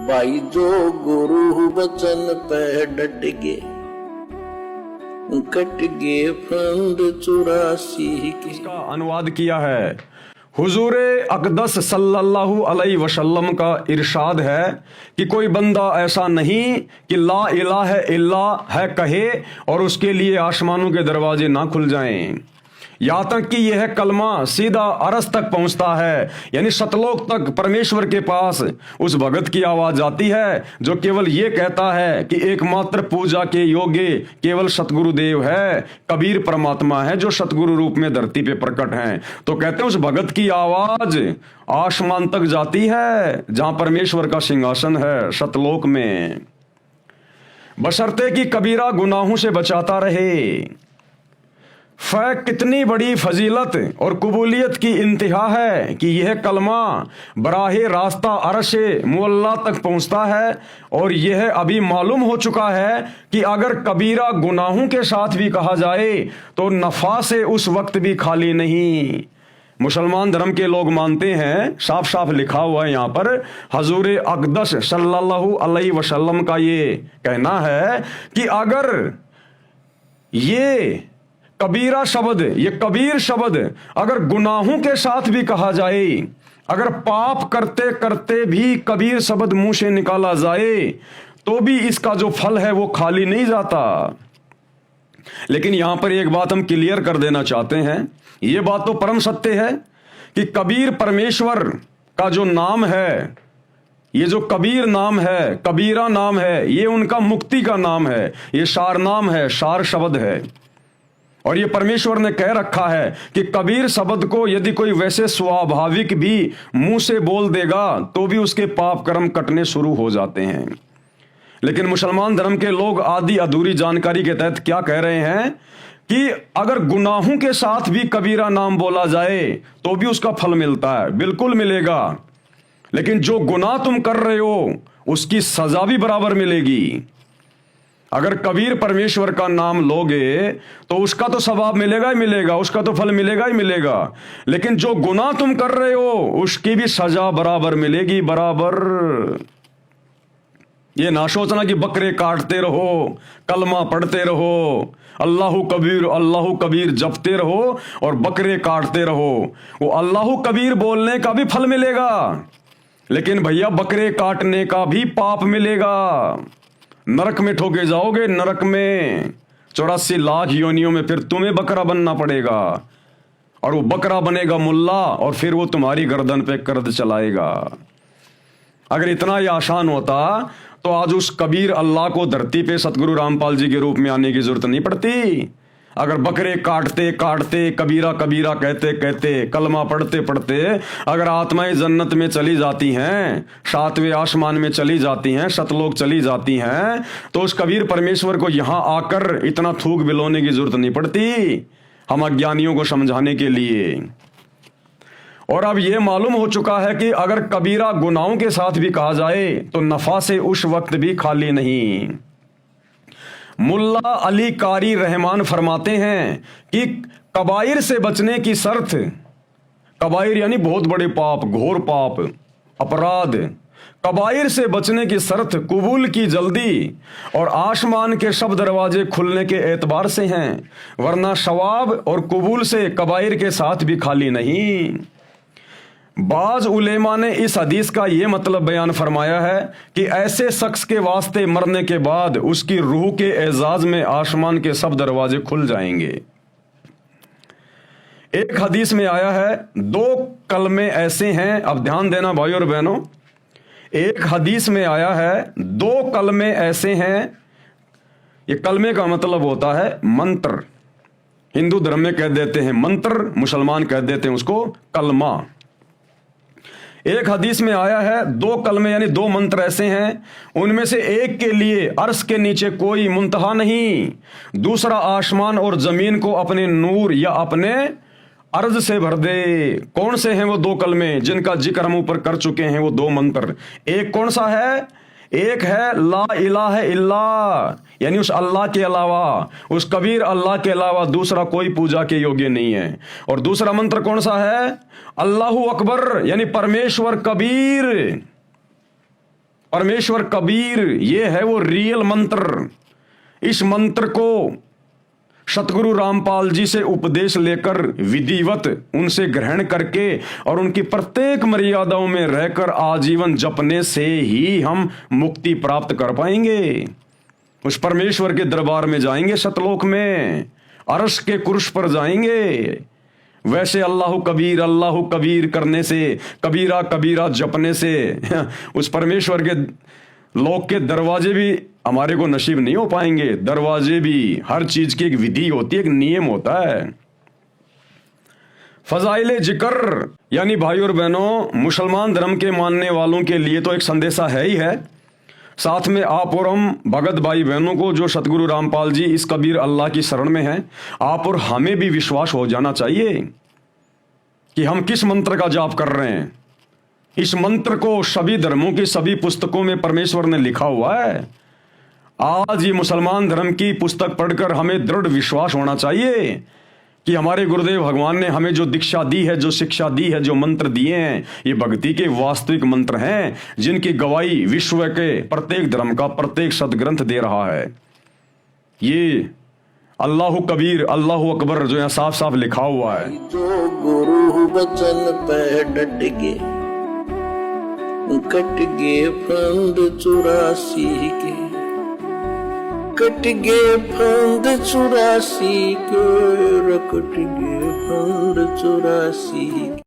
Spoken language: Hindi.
भाई जो गुरु वचन पे डट गे, कट गे फंद 84 के। इसका अनुवाद किया है हुजूर अक़दस सल्लल्लाहु अलैहि वसल्लम का इरशाद है कि कोई बंदा ऐसा नहीं कि ला इलाहा इल्लल्लाह है कहे और उसके लिए आसमानों के दरवाजे ना खुल जाएं, यहाँ तक कि यह कलमा सीधा अरस तक पहुंचता है, यानी सतलोक तक परमेश्वर के पास उस भगत की आवाज जाती है जो केवल ये कहता है कि एकमात्र पूजा के योग्य केवल सतगुरुदेव है, कबीर परमात्मा है जो सतगुरु रूप में धरती पे प्रकट हैं। तो कहते हैं उस भगत की आवाज आसमान तक जाती है जहां परमेश्वर का सिंहासन है सतलोक में, बशर्ते कि कबीरा गुनाहों से बचाता रहे। कितनी बड़ी फजीलत और कबूलियत की इंतहा है कि यह कलमा बराहे रास्ता अर्श मुअल्ला तक पहुंचता है, और यह अभी मालूम हो चुका है कि अगर कबीरा गुनाहों के साथ भी कहा जाए तो नफा से उस वक्त भी खाली नहीं। मुसलमान धर्म के लोग मानते हैं, साफ साफ लिखा हुआ है यहाँ पर, हजूर अक़दस सल्लल्लाहु अलैहि वसल्लम का ये कहना है कि अगर ये कबीरा शब्द, ये कबीर शब्द अगर गुनाहों के साथ भी कहा जाए, अगर पाप करते करते भी कबीर शब्द मुंह से निकाला जाए तो भी इसका जो फल है वो खाली नहीं जाता। लेकिन यहां पर एक बात हम क्लियर कर देना चाहते हैं, ये बात तो परम सत्य है कि कबीर परमेश्वर का जो नाम है, ये जो कबीर नाम है, कबीरा नाम है, ये उनका मुक्ति का नाम है, ये सार नाम है, सार शब्द है। और ये परमेश्वर ने कह रखा है कि कबीर शब्द को यदि कोई वैसे स्वाभाविक भी मुंह से बोल देगा तो भी उसके पाप कर्म कटने शुरू हो जाते हैं। लेकिन मुसलमान धर्म के लोग आधी अधूरी जानकारी के तहत क्या कह रहे हैं कि अगर गुनाहों के साथ भी कबीरा नाम बोला जाए तो भी उसका फल मिलता है। बिल्कुल मिलेगा, लेकिन जो गुनाह तुम कर रहे हो उसकी सजा भी बराबर मिलेगी। अगर कबीर परमेश्वर का नाम लोगे तो उसका तो सवाब मिलेगा ही मिलेगा, उसका तो फल मिलेगा ही मिलेगा, लेकिन जो गुनाह तुम कर रहे हो उसकी भी सजा बराबर मिलेगी, बराबर। ये ना सोचना कि बकरे काटते रहो, कलमा पढ़ते रहो, अल्लाहु कबीर जपते रहो और बकरे काटते रहो, वो अल्लाहु कबीर बोलने का भी फल मिलेगा, लेकिन भैया बकरे काटने का भी पाप मिलेगा। नरक में ठोके जाओगे, नरक में 84 लाख योनियों में फिर तुम्हें बकरा बनना पड़ेगा, और वो बकरा बनेगा मुल्ला और फिर वो तुम्हारी गर्दन पे कर्द चलाएगा। अगर इतना ही आसान होता तो आज उस कबीर अल्लाह को धरती पे सतगुरु रामपाल जी के रूप में आने की जरूरत नहीं पड़ती। अगर बकरे काटते काटते, कबीरा कबीरा कहते कहते, कलमा पढ़ते पढ़ते अगर आत्माएं जन्नत में चली जाती हैं, 7वें आसमान में चली जाती हैं, सतलोक चली जाती हैं, तो उस कबीर परमेश्वर को यहां आकर इतना थूक बिलोने की जरूरत नहीं पड़ती हम अज्ञानियों को समझाने के लिए। और अब यह मालूम हो चुका है कि अगर कबीरा गुनाहों के साथ भी कहा जाए तो नफा से उस वक्त भी खाली नहीं। मुल्ला अली कारी रहमान फरमाते हैं कि कबाइर से बचने की शर्त, कबाइर यानी बहुत बड़े पाप, घोर पाप, अपराध, कबाइर से बचने की शर्त कबूल की जल्दी और आसमान के सब दरवाजे खुलने के एतबार से हैं, वरना सवाब और कबूल से कबाइर के साथ भी खाली नहीं। बाज उलेमा ने इस हदीस का यह मतलब बयान फरमाया है कि ऐसे शख्स के वास्ते मरने के बाद उसकी रूह के एजाज में आसमान के सब दरवाजे खुल जाएंगे। एक हदीस में आया है 2 कलमे ऐसे हैं, अब ध्यान देना भाई और बहनों, एक हदीस में आया है 2 कलमे ऐसे हैं। ये कलमे का मतलब होता है मंत्र, हिंदू धर्म में कह देते हैं मंत्र, मुसलमान कह देते हैं उसको कलमा। एक हदीस में आया है 2 कलमे यानी 2 मंत्र ऐसे हैं, उनमें से एक के लिए अर्श के नीचे कोई मुंतहा नहीं, दूसरा आसमान और जमीन को अपने नूर या अपने अर्ज से भर दे। कौन से हैं वो 2 कलमे जिनका जिक्र हम ऊपर कर चुके हैं? वो 2 मंत्र, एक कौन सा है? एक है ला इलाहा इल्लल्लाह, यानी उस अल्लाह के अलावा, उस कबीर अल्लाह के अलावा दूसरा कोई पूजा के योग्य नहीं है। और दूसरा मंत्र कौन सा है? अल्लाहु अकबर, यानी परमेश्वर कबीर, परमेश्वर कबीर ये है वो रियल मंत्र। इस मंत्र को सतगुरु रामपाल जी से उपदेश लेकर विधिवत उनसे ग्रहण करके और उनकी प्रत्येक मर्यादाओं में रहकर आजीवन जपने से ही हम मुक्ति प्राप्त कर पाएंगे। उस परमेश्वर के दरबार में जाएंगे, सतलोक में अर्श के कुर्श पर जाएंगे। वैसे अल्लाह कबीर करने से, कबीरा कबीरा जपने से उस परमेश्वर के लोक के दरवाजे भी हमारे को नसीब नहीं हो पाएंगे। दरवाजे भी, हर चीज की एक विधि होती है, एक नियम होता है। फजाइले जिक्र यानी भाई और बहनों, मुसलमान धर्म के मानने वालों के लिए तो एक संदेशा है ही है। साथ में आप और हम भगत भाई बहनों को जो सतगुरु रामपाल जी इस कबीर अल्लाह की शरण में हैं, आप और हमें भी विश्वास हो जाना चाहिए कि हम किस मंत्र का जाप कर रहे हैं। इस मंत्र को सभी धर्मों की सभी पुस्तकों में परमेश्वर ने लिखा हुआ है। आज ये मुसलमान धर्म की पुस्तक पढ़कर हमें दृढ़ विश्वास होना चाहिए कि हमारे गुरुदेव भगवान ने हमें जो दीक्षा दी है, जो शिक्षा दी है, जो मंत्र दिए हैं, ये भक्ति के वास्तविक मंत्र हैं, जिनकी गवाही विश्व के प्रत्येक धर्म का प्रत्येक सदग्रंथ दे रहा है। ये अल्लाह कबीर, अल्लाह अकबर जो यहाँ साफ साफ लिखा हुआ है। जो गुरु बचन पे डट के कट गए फंद 84 के, कट गए फंद 84 के, कट गए फंद 84।